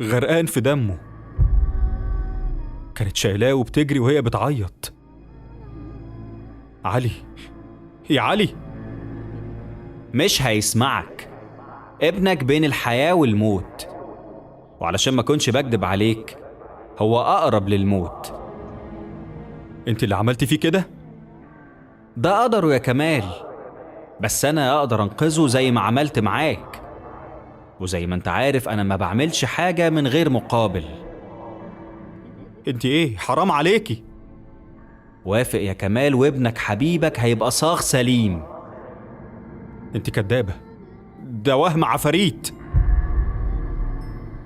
غرقان في دمه، كانت شايلاه وبتجري وهي بتعيط. علي، يا علي. مش هيسمعك، ابنك بين الحياة والموت، وعلشان ما كنش بكدب عليك هو أقرب للموت. انت اللي عملتي فيه كده؟ ده قدره يا كمال، بس أنا أقدر أنقذه زي ما عملت معاك. وزي ما أنت عارف أنا ما بعملش حاجة من غير مقابل. انت ايه؟ حرام عليكي. وافق يا كمال وابنك حبيبك هيبقى صاغ سليم. انت كدابة، ده وهم عفاريت.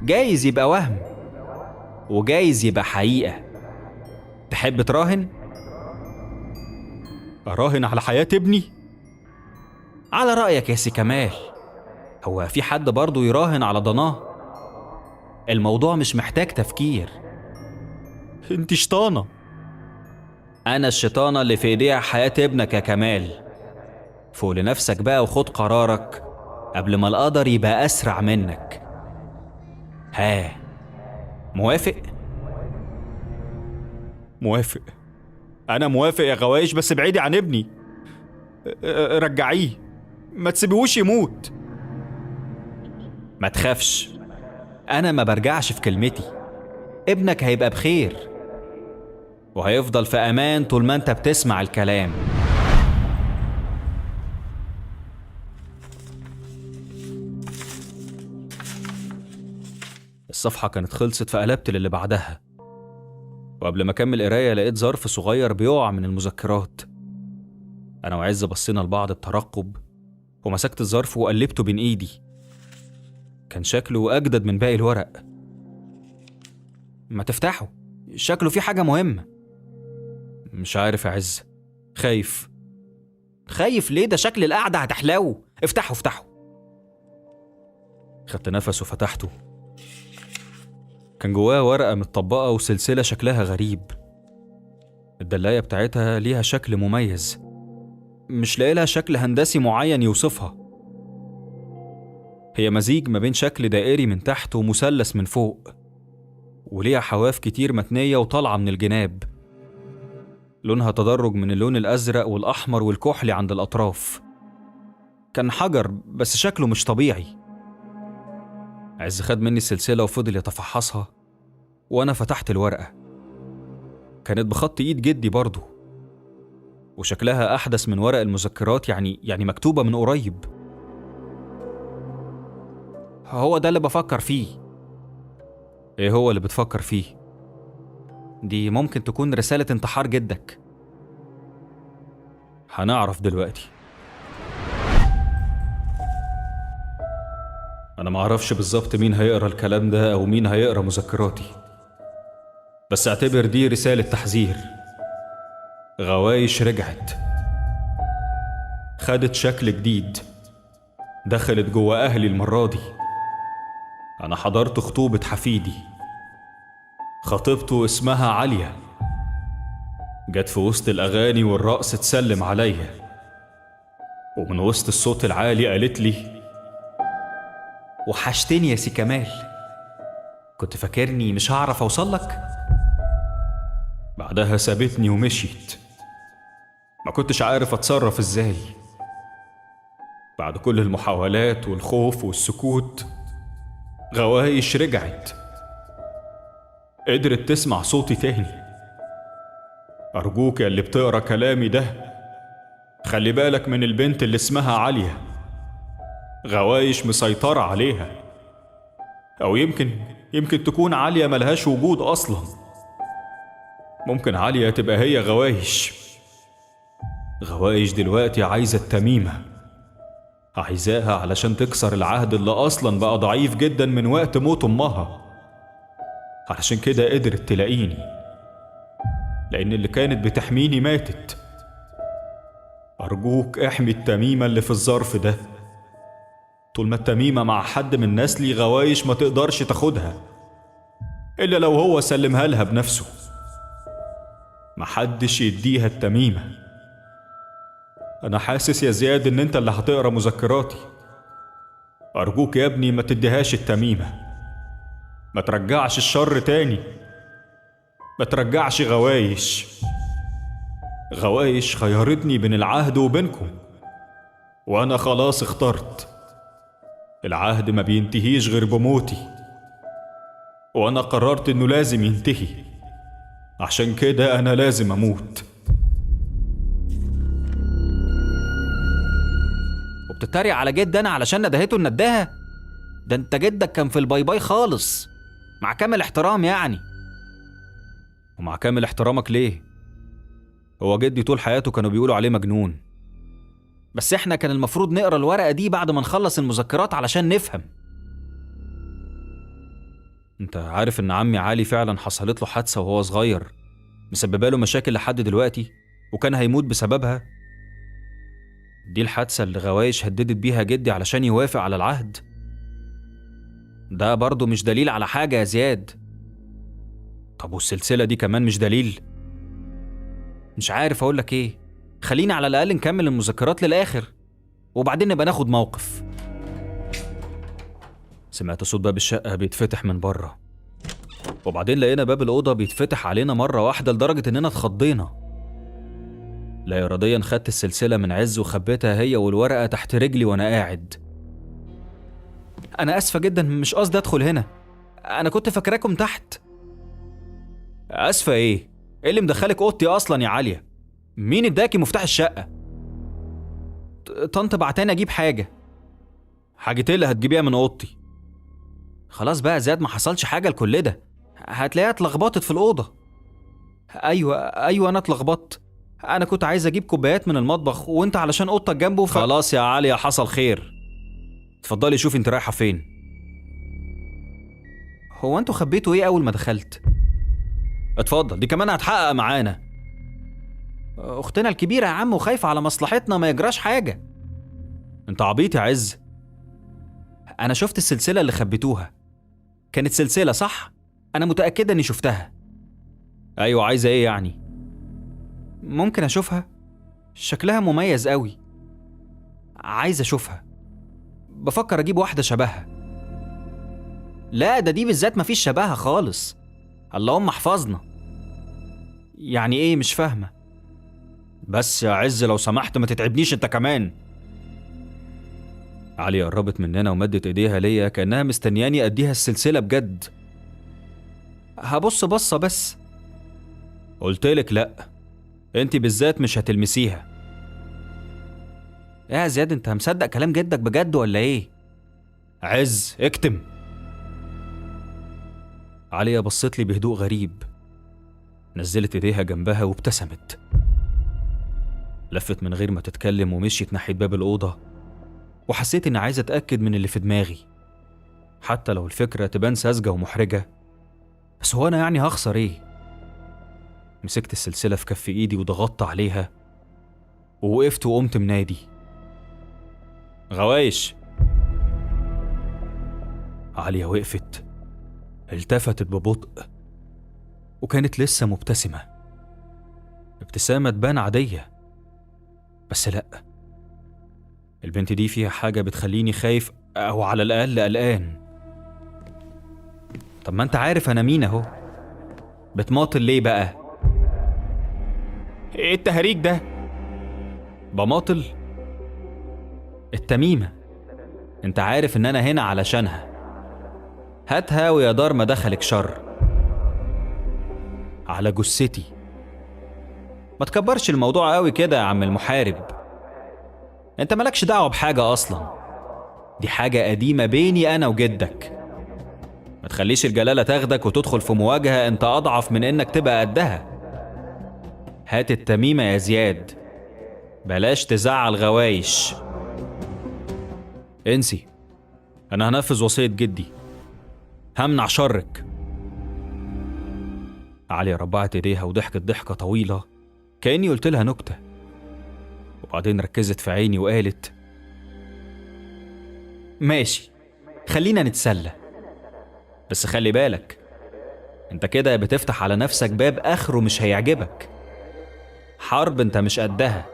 جايز يبقى وهم وجايز يبقى حقيقة. تحب تراهن؟ أراهن على حياة ابني؟ على رأيك يا سي كمال، هو في حد برضه يراهن على ضناه؟ الموضوع مش محتاج تفكير. انت شطانة. أنا الشيطانة اللي في إيديها حياة ابنك يا كمال. فوق لنفسك بقى وخد قرارك قبل ما القدر يبقى أسرع منك. ها، موافق؟ موافق. أنا موافق يا غوايش، بس ابعدي عن ابني. رجعيه، ما تسيبيهوش يموت. ما تخافش، أنا ما برجعش في كلمتي. ابنك هيبقى بخير وهيفضل في أمان طول ما أنت بتسمع الكلام. الصفحة كانت خلصت فقلبت للي بعدها، وقبل ما أكمل قراية لقيت ظرف صغير بيقع من المذكرات. أنا وعز بصينا لبعض بترقب، ومسكت الظرف وقلبته بين إيدي. كان شكله أجدد من باقي الورق. ما تفتحه، شكله فيه حاجة مهمة. مش عارف يا عز، خايف. خايف ليه؟ ده شكل القعدة هتحلو. افتحه افتحه. خدت نفس وفتحته. كان جواه ورقة متطبقة وسلسلة شكلها غريب. الدلاية بتاعتها ليها شكل مميز، مش لاقي لها شكل هندسي معين يوصفها. هي مزيج ما بين شكل دائري من تحت ومثلث من فوق، وليها حواف كتير متنية وطالعة من الجناب. لونها تدرج من اللون الأزرق والأحمر والكحلي عند الأطراف. كان حجر بس شكله مش طبيعي. عز خد مني السلسلة وفضل يتفحصها، وأنا فتحت الورقة. كانت بخط إيد جدي برضه. وشكلها أحدث من ورق المذكرات، يعني مكتوبة من قريب. هو ده اللي بفكر فيه. إيه هو اللي بتفكر فيه؟ دي ممكن تكون رسالة انتحار جدك. هنعرف دلوقتي. أنا معرفش بالظبط مين هيقرأ الكلام ده أو مين هيقرأ مذكراتي، بس اعتبر دي رسالة تحذير. غوايش رجعت، خدت شكل جديد، دخلت جوه أهلي المرة دي. أنا حضرت خطوبة حفيدي، خطيبته اسمها عليا، جت في وسط الأغاني والرقص تسلم عليا، ومن وسط الصوت العالي قالت لي: وحشتني يا سي كمال، كنت فاكرني مش هعرف أوصل لك؟ بعدها سابتني ومشيت. ما كنتش عارف أتصرف إزاي. بعد كل المحاولات والخوف والسكوت، غوايش رجعت، قدرت تسمع صوتي تاني. أرجوك يا اللي بتقرأ كلامي ده، خلي بالك من البنت اللي اسمها عليا. غوايش مسيطرة عليها، أو يمكن تكون عليا ملهاش وجود أصلا. ممكن عليا تبقى هي غوايش. غوايش دلوقتي عايزة التميمة، عايزاها علشان تكسر العهد اللي أصلا بقى ضعيف جدا من وقت موت أمها. علشان كده قدرت تلاقيني، لأن اللي كانت بتحميني ماتت. أرجوك احمي التميمة اللي في الظرف ده. طول ما التميمة مع حد من نسلي، غوايش ما تقدرش تاخدها إلا لو هو سلمها لها بنفسه. محدش يديها التميمة. أنا حاسس يا زياد إن أنت اللي هتقرأ مذكراتي. أرجوك يا ابني ما تديهاش التميمة، ما ترجعش الشر تاني، ما ترجعش غوايش. غوايش خيرتني بين العهد وبينكم، وأنا خلاص اخترت. العهد ما بينتهيش غير بموتي، وأنا قررت إنه لازم ينتهي. عشان كده أنا لازم أموت. وبتتريق على جد أنا علشان ندهته النداهة؟ ده أنت جدك كان في الباي باي خالص، مع كامل احترام يعني. ومع كامل احترامك ليه؟ هو جدي طول حياته كانوا بيقولوا عليه مجنون. بس احنا كان المفروض نقرا الورقة دي بعد ما نخلص المذكرات علشان نفهم. انت عارف ان عمي علي فعلا حصلت له حادثة وهو صغير، مسببه له مشاكل لحد دلوقتي، وكان هيموت بسببها. دي الحادثة اللي غوايش هددت بيها جدي علشان يوافق على العهد. ده برضه مش دليل على حاجة يا زياد. طب والسلسلة دي كمان مش دليل؟ مش عارف اقولك ايه. خلينا على الاقل نكمل المذكرات للاخر، وبعدين نبقى ناخد موقف. سمعت صوت باب الشقة بيتفتح من بره، وبعدين لقينا باب الأوضة بيتفتح علينا مرة واحدة لدرجة إننا اتخضينا. لا إراديا خدت السلسلة من عز وخبيتها هي والورقة تحت رجلي وأنا قاعد. أنا آسفة جدا، مش قصدي أدخل هنا، أنا كنت فاكراكم تحت. آسفة إيه؟ إيه اللي مدخلك أوضتي أصلا يا عالية؟ مين اداكي مفتاح الشقة؟ طنط بعتاني أجيب حاجة. حاجة إيه اللي هتجيبيها من أوضتي؟ خلاص بقى زياد، ما حصلش حاجة لكل ده، هتلاقيها اتلخبطت في الأوضة. أيوة أنا اتلخبطت، أنا كنت عايز أجيب كوبايات من المطبخ وأنت علشان أوضتك جنبه خلاص يا عالية، حصل خير. اتفضلي شوفي أنت رايحة فين. هو أنتوا خبيتوا إيه أول ما دخلت؟ اتفضل، دي كمان هتحقق معانا. أختنا الكبيرة يا عم، وخايفة على مصلحتنا ما يجراش حاجة. أنت عبيط يا عز. أنا شفت السلسلة اللي خبيتوها، كانت سلسلة صح؟ أنا متأكدة إني شفتها. أيوة، عايزة إيه يعني؟ ممكن أشوفها؟ شكلها مميز قوي، عايز أشوفها. بفكر أجيب واحدة شبهها. لا، دي بالذات مفيش شبهها خالص، اللهم احفظنا. يعني إيه؟ مش فاهمة. بس يا عز لو سمحت ما تتعبنيش أنت كمان. علي قربت مننا ومدت ايديها ليا كأنها مستنياني اديها السلسلة بجد. هبص بصة بس. قلتلك لأ، انت بالذات مش هتلمسيها. يا زياد، انت مصدق كلام جدك بجد ولا ايه؟ عز، اكتم. عليا بصت لي بهدوء غريب، نزلت ايديها جنبها وابتسمت، لفت من غير ما تتكلم ومشيت ناحية باب الأوضة، وحسيت إني عايز أتأكد من اللي في دماغي، حتى لو الفكرة تبان ساذجة ومحرجة، بس هو أنا يعني هخسر إيه؟ مسكت السلسلة في كف إيدي وضغطت عليها، ووقفت وقمت منادي: غوايش. عليا وقفت، التفتت ببطء، وكانت لسه مبتسمة، ابتسامة تبان عادية، بس لأ، البنت دي فيها حاجة بتخليني خايف، أو على الأقل قلقان. طب ما أنت عارف أنا مين أهو، بتماطل ليه بقى؟ ايه التهريج ده؟ بماطل؟ التميمة، أنت عارف إن أنا هنا علشانها، هاتها ويا دار ما دخلك شر. على جثتي. ما تكبرش الموضوع قوي كده يا عم المحارب، انت مالكش دعوة بحاجة اصلا، دي حاجة قديمة بيني انا وجدك، ما تخليش الجلالة تاخدك وتدخل في مواجهة انت اضعف من انك تبقى قدها. هات التميمة يا زياد، بلاش تزعل غوايش. انسي، انا هنفذ وصية جدي، همنع شرك. عليا ربعت ايديها وضحكت ضحكة طويلة كأني قلت لها نكتة، وبعدين ركزت في عيني وقالت: ماشي، خلينا نتسلى، بس خلي بالك، انت كده بتفتح على نفسك باب اخره مش هيعجبك، حرب انت مش قدها.